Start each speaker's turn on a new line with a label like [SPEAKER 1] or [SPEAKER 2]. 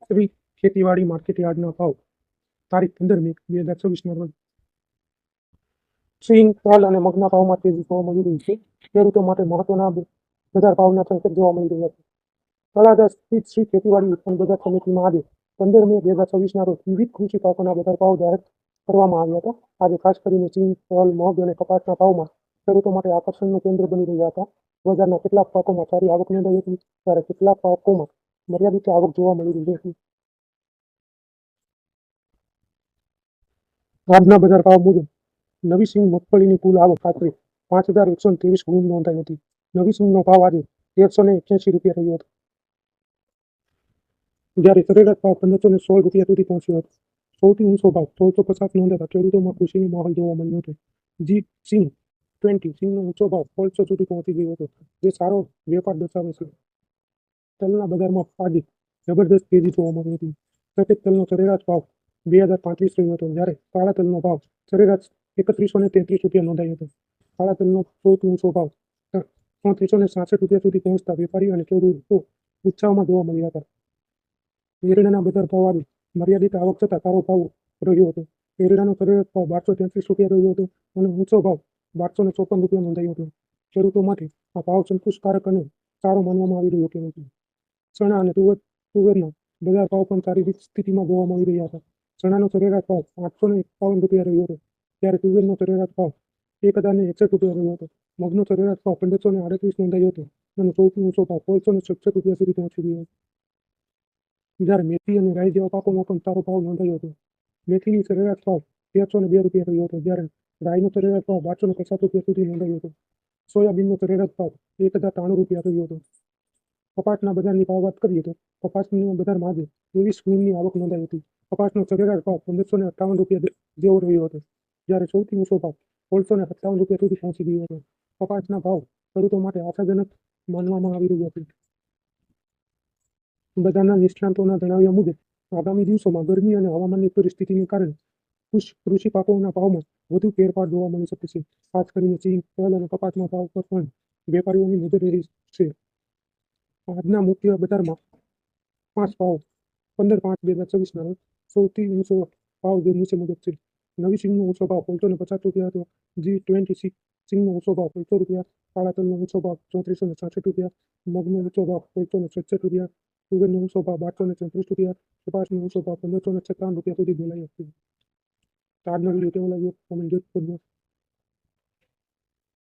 [SPEAKER 1] શ્રી ખેતીવાડી માર્કેટ યાર્ડના ભાવ તારીખ 15 મે 2024 રોજ સિંગ, તલ અને મગના ભાવમાં તેજી જોવા મળી રહી છે. ખેડૂતો માટે મહત્વના બજાર ભાવના સંકેત જોવા મળી રહ્યા છે. તળાજા સ્થિત શ્રી ખેતીવાડી ઉત્પન્ન બજાર સમિતિમાં આજે 15 મે 2024 રોજ વિવિધ કૃષિ પાકોના બજાર ભાવ જાહેર કરવામાં આવ્યા હતા. આજે ખાસ કરીને સિંગ, તલ, મગ અને કપાસના ભાવમાં ખેડૂતો માટે આકર્ષણનું કેન્દ્ર બની રહ્યા હતા. બજારના કેટલાક પાકોમાં સારી આવક નોંધાઈ હતી, જ્યારે કેટલાક પાકોમાં મર્યાદિત આવક જોવા મળી રહી હતી. આજના બજાર ભાવ મુજબ નવી સિંગ મગફળીની કુલ આવક આશરે 5,123 ગુણ નોંધાઈ હતી. નવી સિંગનો ભાવ આજે 1,381 રૂપિયા રહ્યો હતો, જ્યારે સરેરાશ ભાવ 1,516 રૂપિયા સુધી પહોંચ્યો હતો. સૌથી ઊંચો ભાવ 1,650 નોંધાતા ખેડૂતોમાં ખુશીનો માહોલ જોવા મળ્યો હતો. જી સિંગ 20 સિંગનો ઊંચો ભાવ 1,500 સુધી પહોંચી ગયો હતો, જે સારો વેપાર દર્શાવે છે. તલના બજારમાં આજે જબરદસ્ત તેજી જોવા મળી હતી. સફેદ તલનો સરેરાશ ભાવ 2,035 રહ્યો હતો, જ્યારે કાળા તલનો ભાવ સરેરાશ 3,133 રૂપિયા નોંધાયો હતો. કાળા તલનો સૌથી ઊંચો ભાવ 3,66 રૂપિયા સુધી પહોંચતા વેપારી અને ખેડૂતો ઉત્સાહમાં જોવા મળ્યા હતા. એરડાના બજાર ભાવ આજે મર્યાદિત આવક છતાં સારો ભાવ રહ્યો હતો. એરડાનો સરેરાશ ભાવ 1,233 રૂપિયા રહ્યો હતો અને ઊંચો ભાવ 1,254 રૂપિયા નોંધાયો હતો. ખેડૂતો માટે આ ભાવ સંતોષકારક અને સારો માનવામાં આવી રહ્યો હતો. ચણા અને તુવેરના બજાર ભાવ પણ સારી સ્થિતિમાં જોવા મળી રહ્યા હતા. ચણાનો સરેરાશ ભાવ 851 રૂપિયા રહ્યો હતો, જ્યારે તુવેરનો સરેરાશ ભાવ 1,061 રૂપિયા રહ્યો હતો. મગનો સરેરાશ ભાવ 1,538 નોંધાયો હતો અને સૌથી ઊંચો ભાવ 1,666 રૂપિયા સુધી પહોંચી ગયો હતો. જ્યારે મેથી અને રાઈ જેવા પાકોમાં પણ સારો ભાવ નોંધાયો હતો. મેથીની સરેરાશ ભાવ 1,302 રૂપિયા રહ્યો હતો, જ્યારે રાઈનો સરેરાશ ભાવ 1,250 રૂપિયા સુધી નોંધાયો હતો. સોયાબીનનો સરેરાશ ભાવ 1,093 રૂપિયા રહ્યો હતો. કપાસના બજારની ભાવ વાત કરીએ તો કપાસના બજારમાં આજે 23 ગુણની આવક નોંધાઈ હતી. કપાસનો સરેરાશ ભાવ 1,558 રૂપિયા જેવો રહ્યો હતો, જ્યારે સૌથી ઊંચો ભાવ 1,657 રૂપિયા સુધી પહોંચી ગયો હતો. કપાસના ભાવ ખેડૂતો માટે આશાજનક માનવામાં આવી રહ્યા છે. બજારના નિષ્ણાતોના જણાવ્યા મુજબ આગામી દિવસોમાં ગરમી અને હવામાનની પરિસ્થિતિને કારણે કૃષિ પાકોના ભાવમાં વધુ ફેરફાર જોવા મળી શકે છે. ખાસ કરીને સિંગ, તલ અને કપાસના ભાવ પર પણ વેપારીઓની નજર રહી છે. આજના મુખ્ય બજારમાં પાંચ ભાવ 15/5/2024 રોજ સૌથી ઊંચો ભાવ જે નીચે મુજબ છે. નવી સિંગનો ઊંચો ભાવ 1,550 રૂપિયા હતો. G20 સિંગનો ઊંચો ભાવ 1,500 રૂપિયા. કાળા તલનો ઊંચો ભાવ 3,466 રૂપિયા. મગનો ઊંચો ભાવ 1,667 રૂપિયા. તુવેરનો ઊંચો ભાવ 1,234 રૂપિયા. કપાસનો ઊંચો ભાવ 1,556 રૂપિયા સુધી બોલાયો હતો. આજનો વિડીયો કેવો લાગ્યો કોમેન્ટ જરૂર કરજો.